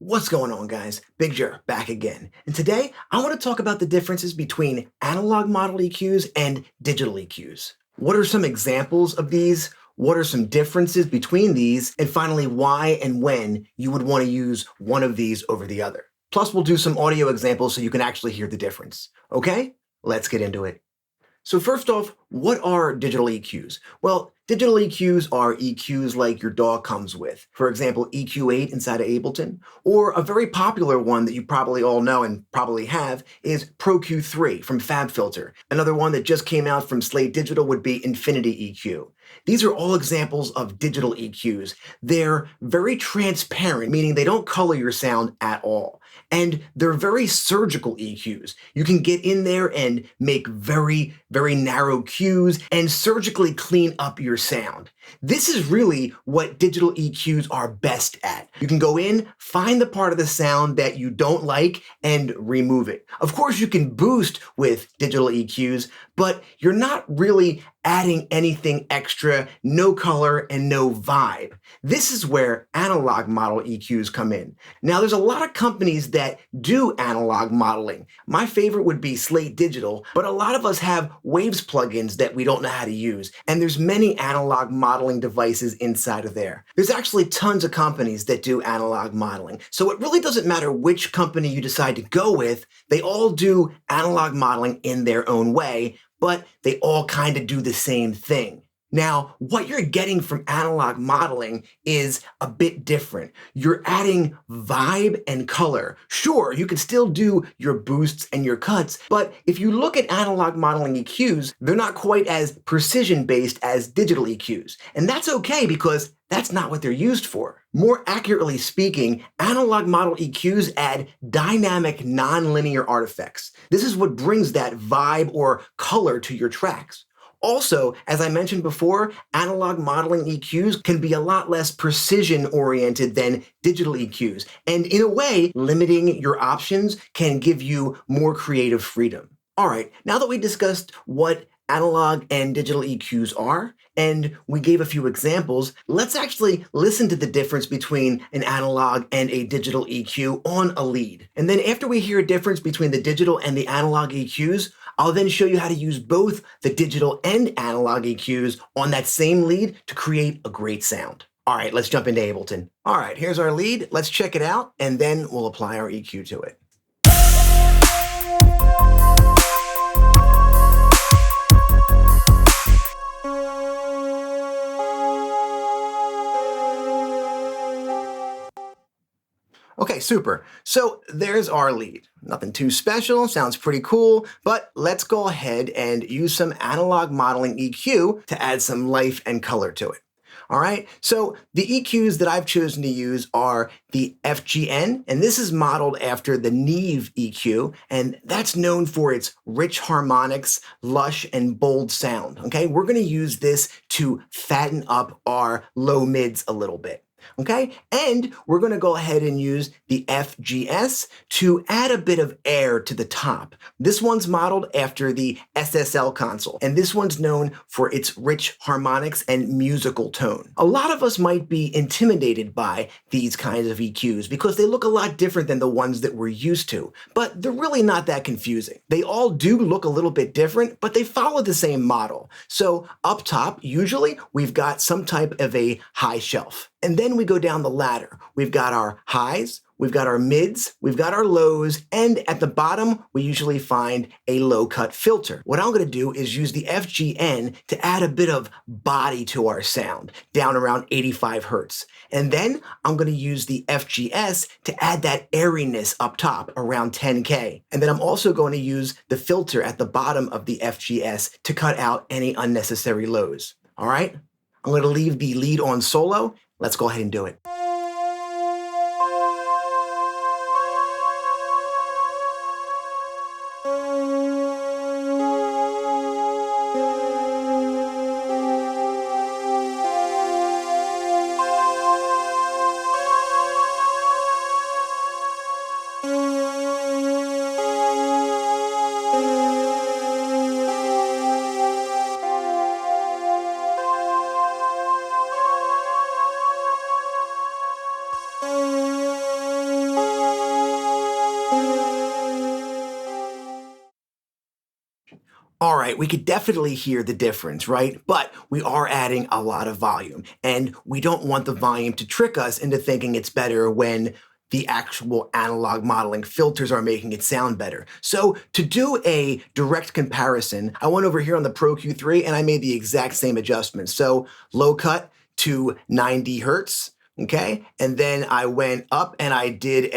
What's going on, guys? BigJerr back again. And today I want to talk about the differences between analog model EQs and digital EQs. What are some examples of these? What are some differences between these? And finally, why and when you would want to use one of these over the other. Plus, we'll do some audio examples so you can actually hear the difference. Okay? Let's get into it. So first off, what are digital EQs? Well, digital EQs are EQs like your dog comes with. For example, EQ8 inside of Ableton, or a very popular one that you probably all know and probably have is Pro Q3 from fabfilter. Another one that just came out from Slate Digital would be Infinity EQ. These are all examples of digital EQs. They're very transparent, meaning they don't color your sound at all. And they're very surgical EQs. You can get in there and make very narrow cues and surgically clean up your sound. This is really what digital EQs are best at. You can go in, find the part of the sound that you don't like, and remove it. Of course, you can boost with digital EQs, but you're not really adding anything extra, no color and no vibe. This is where analog model EQs come in. Now, there's a lot of companies that do analog modeling. My favorite would be Slate Digital, but a lot of us have Waves plugins that we don't know how to use, and there's many analog modeling devices inside of there. There's actually tons of companies that do analog modeling, so it really doesn't matter which company you decide to go with, they all do analog modeling in their own way, but they all kind of do the same thing. Now, what you're getting from analog modeling is a bit different. You're adding vibe and color. Sure, you can still do your boosts and your cuts, but if you look at analog modeling EQs, they're not quite as precision-based as digital EQs. And that's okay because that's not what they're used for. More accurately speaking, analog model EQs add dynamic non-linear artifacts. This is what brings that vibe or color to your tracks. Also, as I mentioned before, analog modeling EQs can be a lot less precision-oriented than digital EQs. And in a way, limiting your options can give you more creative freedom. All right, now that we discussed what analog and digital EQs are, and we gave a few examples, let's actually listen to the difference between an analog and a digital EQ on a lead. And then after we hear a difference between the digital and the analog EQs, I'll then show you how to use both the digital and analog EQs on that same lead to create a great sound. All right, let's jump into Ableton. All right, here's our lead. Let's check it out, and then we'll apply our EQ to it. Okay, super. So there's our lead. Nothing too special, sounds pretty cool, but let's go ahead and use some analog modeling EQ to add some life and color to it. All right, so the EQs that I've chosen to use are the FGN, and this is modeled after the Neve EQ, and that's known for its rich harmonics, lush, and bold sound. Okay, we're gonna use this to fatten up our low mids a little bit. Okay, and we're going to go ahead and use the FGS to add a bit of air to the top. This one's modeled after the SSL console, and this one's known for its rich harmonics and musical tone. A lot of us might be intimidated by these kinds of EQs because they look a lot different than the ones that we're used to, but they're really not that confusing. They all do look a little bit different, but they follow the same model. So up top, usually we've got some type of a high shelf. And then we go down the ladder. We've got our highs, we've got our mids, we've got our lows, and at the bottom, we usually find a low cut filter. What I'm gonna do is use the FGN to add a bit of body to our sound, down around 85 Hertz. And then I'm gonna use the FGS to add that airiness up top, around 10K. And then I'm also going to use the filter at the bottom of the FGS to cut out any unnecessary lows. All right? I'm gonna leave the lead on solo. Let's go ahead and do it. All right, we could definitely hear the difference, right? But we are adding a lot of volume, and we don't want the volume to trick us into thinking it's better when the actual analog modeling filters are making it sound better. So to do a direct comparison, I went over here on the Pro Q3 and I made the exact same adjustments. So low cut to 90 Hertz, okay? And then I went up and I did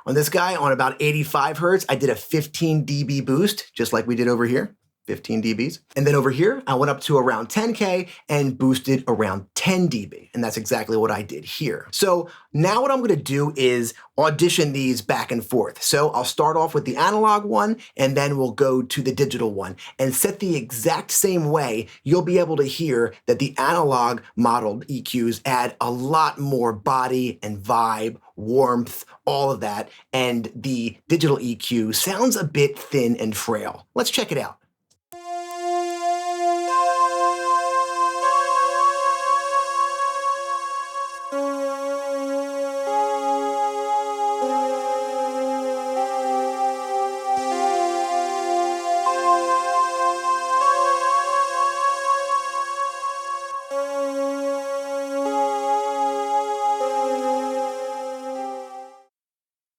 on this guy, on about 85 Hertz, I did a 15 dB boost, just like we did over here. 15 dBs. And then over here, I went up to around 10K and boosted around 10 dB. And that's exactly what I did here. So now what I'm gonna do is audition these back and forth. So I'll start off with the analog one, and then we'll go to the digital one. And set the exact same way, you'll be able to hear that the analog modeled EQs add a lot more body and vibe, warmth, all of that. And the digital EQ sounds a bit thin and frail. Let's check it out.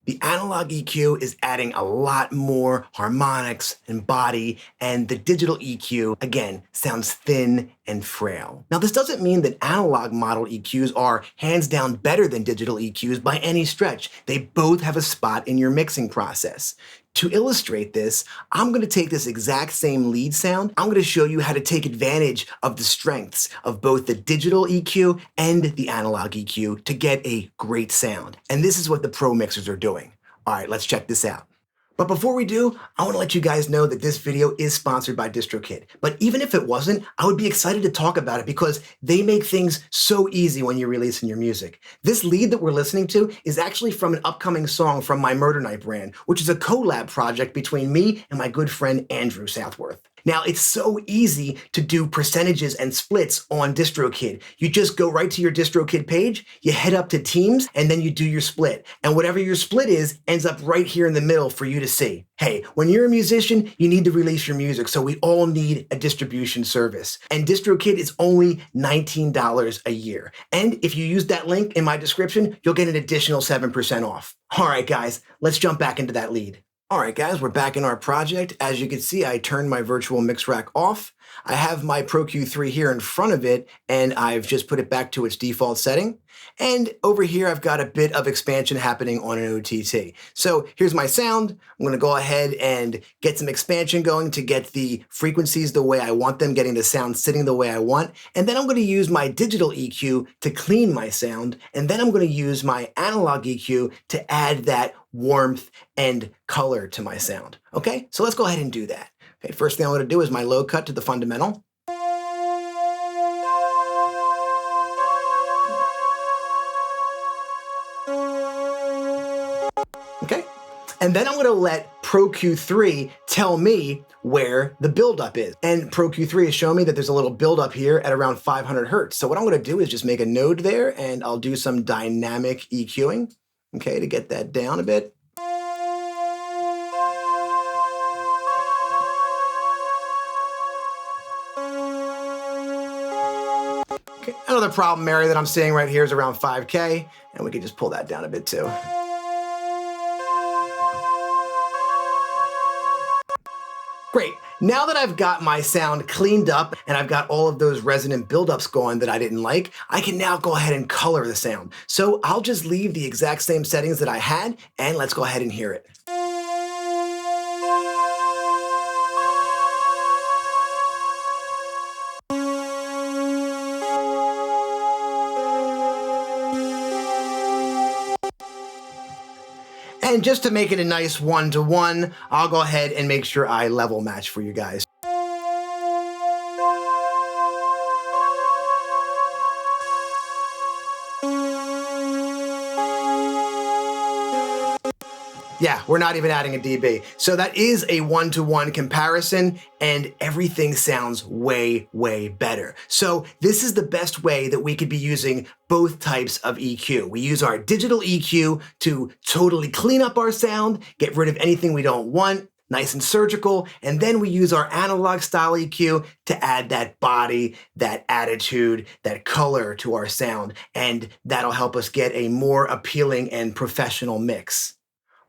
The analog EQ is adding a lot more harmonics and body, and the digital EQ, again, sounds thin and frail. Now, this doesn't mean that analog model EQs are hands down better than digital EQs by any stretch. They both have a spot in your mixing process. To illustrate this, I'm going to take this exact same lead sound. I'm going to show you how to take advantage of the strengths of both the digital EQ and the analog EQ to get a great sound. And this is what the pro mixers are doing. All right, let's check this out. But before we do, I want to let you guys know that this video is sponsored by Distrokid. But even if it wasn't, I would be excited to talk about it because they make things so easy when you're releasing your music. This lead that we're listening to is actually from an upcoming song from my Murder Night brand, which is a collab project between me and my good friend Andrew Southworth. Now, it's so easy to do percentages and splits on Distrokid. You just go right to your Distrokid page, you head up to Teams, and then you do your split. And whatever your split is ends up right here in the middle for you to see. Hey, when you're a musician, you need to release your music, so we all need a distribution service. And Distrokid is only $19 a year. And if you use that link in my description, you'll get an additional 7% off. All right, guys, let's jump back into that lead. All right, guys, we're back in our project. As you can see, I turned my virtual mix rack off. I have my Pro Q3 here in front of it, and I've just put it back to its default setting. And over here, I've got a bit of expansion happening on an OTT. So here's my sound. I'm gonna go ahead and get some expansion going to get the frequencies the way I want them, getting the sound sitting the way I want. And then I'm gonna use my digital EQ to clean my sound. And then I'm gonna use my analog EQ to add that warmth and color to my sound. Okay, so let's go ahead and do that. Okay, first thing I'm gonna do is my low cut to the fundamental. Okay, and then I'm gonna let Pro Q3 tell me where the buildup is. And Pro Q3 is showing me that there's a little buildup here at around 500 Hertz. So what I'm gonna do is just make a node there, and I'll do some dynamic EQing, okay, to get that down a bit. Okay. Another problem area that I'm seeing right here is around 5K, and we can just pull that down a bit too. Great. Now that I've got my sound cleaned up and I've got all of those resonant buildups going that I didn't like, I can now go ahead and color the sound. So I'll just leave the exact same settings that I had, and let's go ahead and hear it. And just to make it a nice one-to-one, I'll go ahead and make sure I level match for you guys. Yeah, we're not even adding a dB. So that is a one-to-one comparison, and everything sounds way, way better. So this is the best way that we could be using both types of EQ. We use our digital EQ to totally clean up our sound, get rid of anything we don't want, nice and surgical, and then we use our analog style EQ to add that body, that attitude, that color to our sound, and that'll help us get a more appealing and professional mix.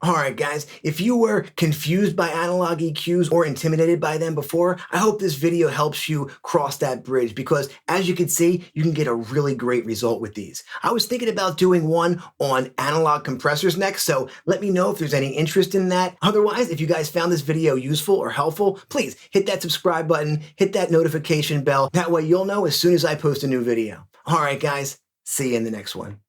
All right, guys, if you were confused by analog EQs or intimidated by them before, I hope this video helps you cross that bridge because as you can see, you can get a really great result with these. I was thinking about doing one on analog compressors next, so let me know if there's any interest in that. Otherwise, if you guys found this video useful or helpful, please hit that subscribe button, hit that notification bell. That way you'll know as soon as I post a new video. All right, guys, see you in the next one.